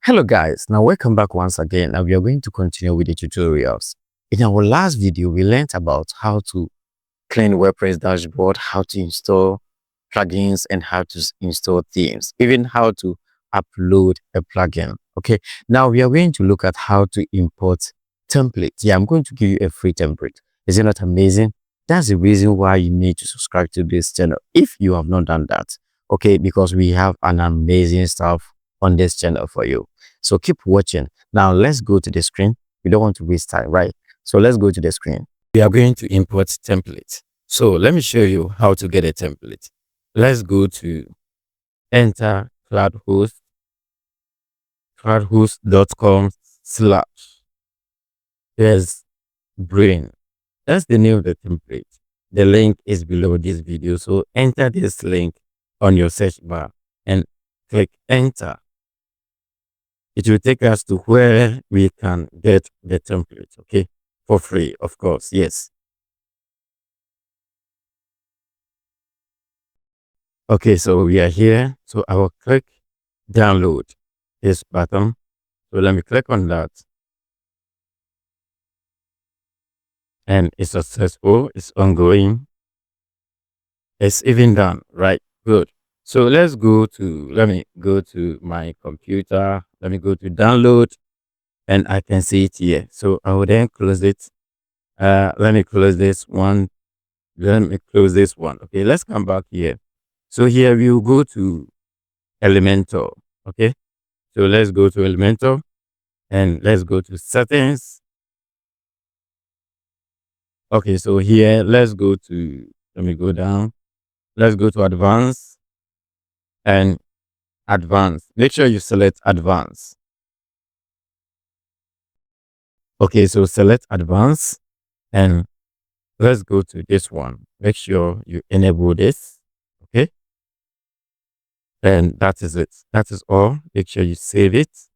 Hello guys, now welcome back once again. Now we are going to continue with the tutorials. In our last video, we learned about how to clean WordPress dashboard, how to install plugins, and how to install themes, even how to upload a plugin. Okay, now we are going to look at how to import templates. Yeah, I'm going to give you a free template. Is it not amazing? That's the reason why you need to subscribe to this channel if you have not done that. Okay, because we have an amazing stuff on this channel for you. So keep watching. Now let's go to the screen. We don't want to waste time, right? So let's go to the screen. We are going to import template. So let me show you how to get a template. Let's go to enter cloudhost.com slash there's brain. That's the name of the template. The link is below this video. So enter this link on your search bar and click enter. It will take us to where we can get the template, okay? For free, of course, yes. Okay, so we are here. So I will click download this button. So let me click on that. And it's successful, it's ongoing. It's even done, right? Good. So let me go to my computer. Let me go to download and I can see it here. So I will then close it. Let me close this one. Let me close this one. Okay, let's come back here. So here we will go to Elementor. Okay, so let's go to Elementor and let's go to settings. Okay, so here let me go down. Let's go to advanced and advanced. Make sure you select advanced. Okay, so select advanced and let's go to this one. Make sure you enable this. Okay. And that is it. That is all. Make sure you save it.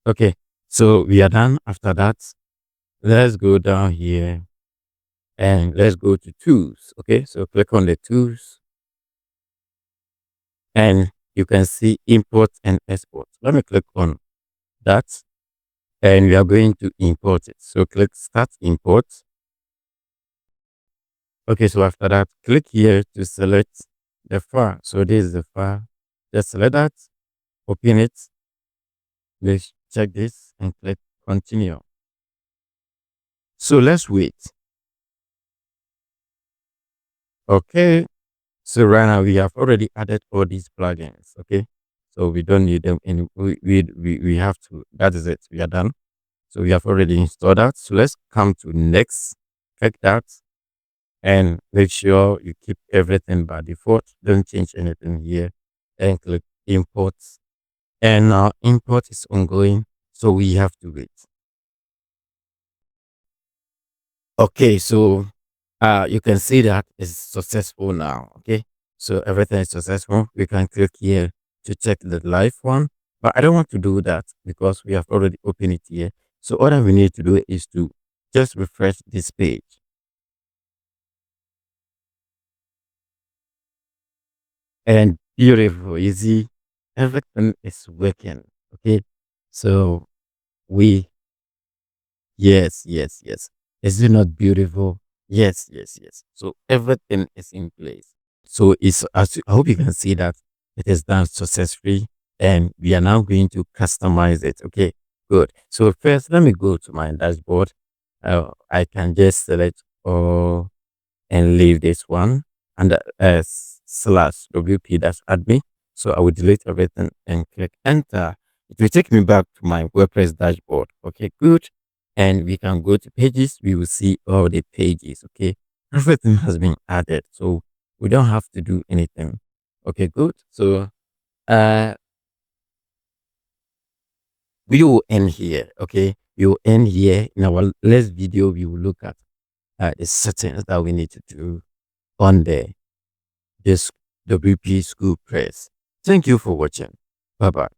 Okay. So we are done. After that, let's go down here and let's go to tools. Okay. So click on the tools and you can see import and export. Let me click on that and we are going to import it. So click start import. Okay. So after that, click here to select the file. So this is the file. Just select that, open it. Let's check this and click continue. So let's wait. Okay. So right now we have already added all these plugins. Okay. So we don't need them any we have to, that is it. We are done. So we have already installed that. So let's come to next, click that and make sure you keep everything by default. Don't change anything here and click import. And now import is ongoing. So we have to wait. Okay, so you can see that it's successful now. Okay, so everything is successful. We can click here to check the live one, but I don't want to do that because we have already opened it here. So all that we need to do is to just refresh this page. And beautiful, you see, everything is working. Okay, so we, yes, yes, yes. Is it not beautiful? Yes, yes, yes. So everything is in place. So I hope you can see that it is done successfully and we are now going to customize it. Okay, good. So first, let me go to my dashboard. I can just select all and leave this one and slash WP dash admin. So I will delete everything and click enter. It will take me back to my WordPress dashboard. Okay, good. And we can go to pages. We will see all the pages. Okay, everything has been added. So we don't have to do anything. Okay, good. So we will end here. Okay, we will end here. In our next video, we will look at the settings that we need to do on this WP School Press. Thank you for watching. Bye bye.